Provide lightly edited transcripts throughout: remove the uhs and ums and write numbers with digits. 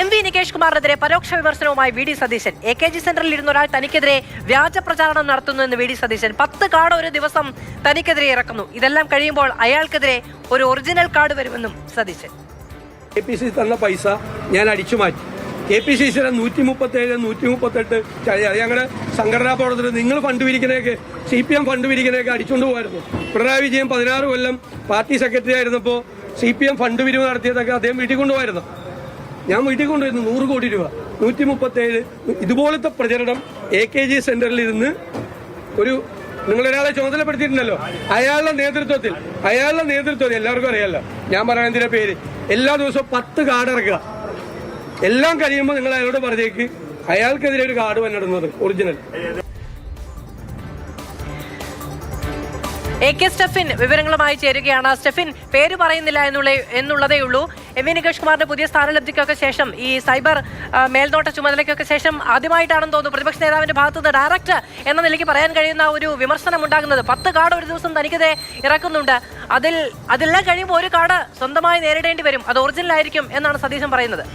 MV. Nikesh കുമാറിനെതിരെ പരോക്ഷ വിമർശനവുമായി VD. Satheesan. AKG സെന്ററിൽ ഇരുന്ന ഒരാൾ തനിക്കെതിരെ വ്യാജ പ്രചാരണം നടത്തുന്നു എന്ന് വി.ഡി. സതീശൻ. 10 കാർഡ് ഒരു ദിവസം തനിക്കെതിരെ ഇറക്കുന്നു. ഇതെല്ലാം കഴിയുമ്പോൾ അയാൾക്കെതിരെ ഒരു ഒറിജിനൽ കാർഡ് വരുമെന്നും സതീശൻ. KPCC തന്ന പൈസ ഞാൻ അടിച്ചു മാറ്റി. KPCCയുടെ 137, 138 ഞങ്ങളുടെ സംഘടനാ പ്രവർത്തനം നിങ്ങൾ ഫണ്ട് പിരിക്കുന്നതൊക്കെ CPM ഫണ്ട് പിരിക്കുന്നതൊക്കെ അടിച്ചുകൊണ്ട് പോകായിരുന്നു. പിണറായി വിജയൻ 16 കൊല്ലം പാർട്ടി സെക്രട്ടറി ആയിരുന്നപ്പോൾ CPM ഫണ്ട് പിരിവ് നടത്തിയതൊക്കെ അദ്ദേഹം വീട്ടിൽ കൊണ്ടുപോയിരുന്നു. ഞാൻ വീട്ടിൽ കൊണ്ടുവരുന്നു 100 കോടി രൂപ. 137 ഇതുപോലത്തെ പ്രചരണം AKG സെന്ററിൽ ഇരുന്ന് നിങ്ങളൊരാളെ ചുമതലപ്പെടുത്തിയിട്ടുണ്ടല്ലോ, അയാളുടെ നേതൃത്വത്തിൽ എല്ലാവർക്കും അറിയാമല്ലോ, ഞാൻ പറയുന്നതിന്റെ പേര്, എല്ലാ ദിവസവും 10 കാർഡ് ഇറക്കുക. എല്ലാം കഴിയുമ്പോൾ നിങ്ങൾ അയാളോട് പറഞ്ഞേക്ക് അയാൾക്കെതിരെ ഒരു കാർഡ് വന്നിടുന്നത് ഒറിജിനൽ. AK സ്റ്റെഫിൻ വിവരങ്ങളുമായി ചേരുകയാണ്. സ്റ്റെഫിൻ, പേര് പറയുന്നില്ല എന്നുള്ളതേ ഉള്ളൂ. എം.വി. നികേഷ് കുമാറിന്റെ പുതിയ സ്ഥാനലബ്ധിക്കൊക്കെ ശേഷം, ഈ സൈബർ മേൽനോട്ട ചുമതലയ്ക്കൊക്കെ ശേഷം ആദ്യമായിട്ടാണെന്ന് തോന്നുന്നു പ്രതിപക്ഷ നേതാവിന്റെ ഭാഗത്തുനിന്ന് ഡയറക്റ്റ് എന്ന നിലയ്ക്ക് പറയാൻ കഴിയുന്ന ഒരു വിമർശനം ഉണ്ടാകുന്നത്. 10 കാർഡ് ഒരു ദിവസം തനിക്കെതിരെ ഇറക്കുന്നുണ്ട്. അതെല്ലാം കഴിയുമ്പോൾ ഒരു കാർഡ് സ്വന്തമായി നേരിടേണ്ടി വരും. അത് ഒറിജിനൽ ആയിരിക്കും എന്നാണ് സതീശൻ പറയുന്നത്.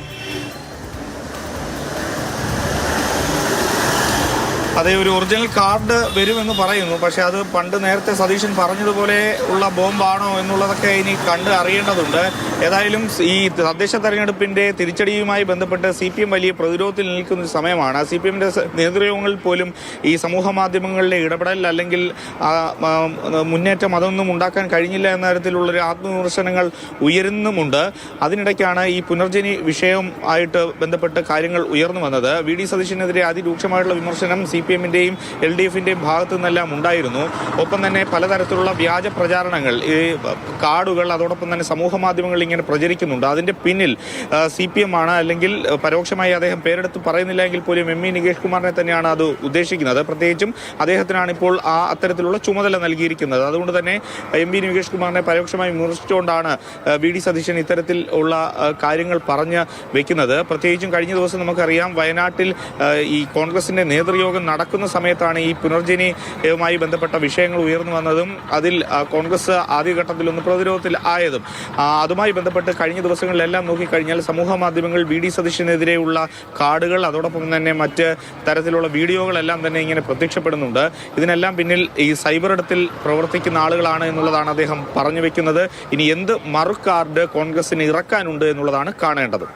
അതെ, ഒരു ഒറിജിനൽ കാർഡ് വരുമെന്ന് പറയുന്നു. പക്ഷെ അത് പണ്ട് നേരത്തെ സതീശൻ പറഞ്ഞതുപോലെ ഉള്ള ബോംബാണോ എന്നുള്ളതൊക്കെ ഇനി കണ്ട് അറിയേണ്ടതുണ്ട്. ഏതായാലും ഈ തദ്ദേശ തെരഞ്ഞെടുപ്പിന്റെ തിരിച്ചടിയുമായി ബന്ധപ്പെട്ട് CPM വലിയ പ്രതിരോധത്തിൽ നിൽക്കുന്ന സമയമാണ്. CPMന്റെ നേതൃയോഗങ്ങളിൽ പോലും ഈ സമൂഹ മാധ്യമങ്ങളിലെ ഇടപെടൽ അല്ലെങ്കിൽ മുന്നേറ്റം അതൊന്നും ഉണ്ടാക്കാൻ കഴിഞ്ഞില്ല എന്ന തരത്തിലുള്ളൊരു ആത്മവിമർശനങ്ങൾ ഉയരുന്നുമുണ്ട്. അതിനിടയ്ക്കാണ് ഈ പുനർജനി വിഷയം ആയിട്ട് ബന്ധപ്പെട്ട് കാര്യങ്ങൾ ഉയർന്നു വന്നത്. വി.ഡി. സതീശനെതിരെ അതിരൂക്ഷമായിട്ടുള്ള വിമർശനം CPMന്റെയും LDFന്റെയും ഭാഗത്തു നിന്നെല്ലാം ഉണ്ടായിരുന്നു. ഒപ്പം തന്നെ പലതരത്തിലുള്ള വ്യാജ പ്രചാരണങ്ങൾ, ഈ കാർഡുകൾ അതോടൊപ്പം തന്നെ സമൂഹ മാധ്യമങ്ങളിൽ ഇങ്ങനെ പ്രചരിക്കുന്നുണ്ട്. അതിന്റെ പിന്നിൽ CPM ആണ്, അല്ലെങ്കിൽ പരോക്ഷമായി അദ്ദേഹം പേരെടുത്ത് പറയുന്നില്ല എങ്കിൽ പോലും എം.വി. നികേഷ് കുമാറിനെ തന്നെയാണ് അത് ഉദ്ദേശിക്കുന്നത്. പ്രത്യേകിച്ചും അദ്ദേഹത്തിനാണ് ഇപ്പോൾ അത്തരത്തിലുള്ള ചുമതല നൽകിയിരിക്കുന്നത്. അതുകൊണ്ട് തന്നെ എം.വി. നികേഷ് കുമാറിനെ പരോക്ഷമായി വിമർശിച്ചുകൊണ്ടാണ് വി.ഡി. സതീശൻ ഇത്തരത്തിൽ ഉള്ള കാര്യങ്ങൾ പറഞ്ഞ് വെക്കുന്നത്. പ്രത്യേകിച്ചും കഴിഞ്ഞ ദിവസം നമുക്കറിയാം, വയനാട്ടിൽ ഈ കോൺഗ്രസിന്റെ നേതൃയോഗം നടക്കുന്ന സമയത്താണ് ഈ പുനർജനിയുമായി ബന്ധപ്പെട്ട വിഷയങ്ങൾ ഉയർന്നു വന്നതും അതിൽ കോൺഗ്രസ് ആദ്യഘട്ടത്തിൽ ഒന്ന് പ്രതിരോധത്തിൽ ആയതും. അതുമായി ബന്ധപ്പെട്ട് കഴിഞ്ഞ ദിവസങ്ങളിലെല്ലാം നോക്കിക്കഴിഞ്ഞാൽ സമൂഹ മാധ്യമങ്ങൾ വി.ഡി. സതീശനെതിരെയുള്ള കാർഡുകൾ അതോടൊപ്പം തന്നെ മറ്റ് തരത്തിലുള്ള വീഡിയോകളെല്ലാം തന്നെ ഇങ്ങനെ പ്രത്യക്ഷപ്പെടുന്നുണ്ട്. ഇതിനെല്ലാം പിന്നിൽ ഈ സൈബർ ഇടത്തിൽ പ്രവർത്തിക്കുന്ന ആളുകളാണ് എന്നുള്ളതാണ് അദ്ദേഹം പറഞ്ഞു വെക്കുന്നത്. ഇനി എന്ത് മറു കാർഡ് കോൺഗ്രസിന് ഇറക്കാനുണ്ട് എന്നുള്ളതാണ് കാണേണ്ടത്.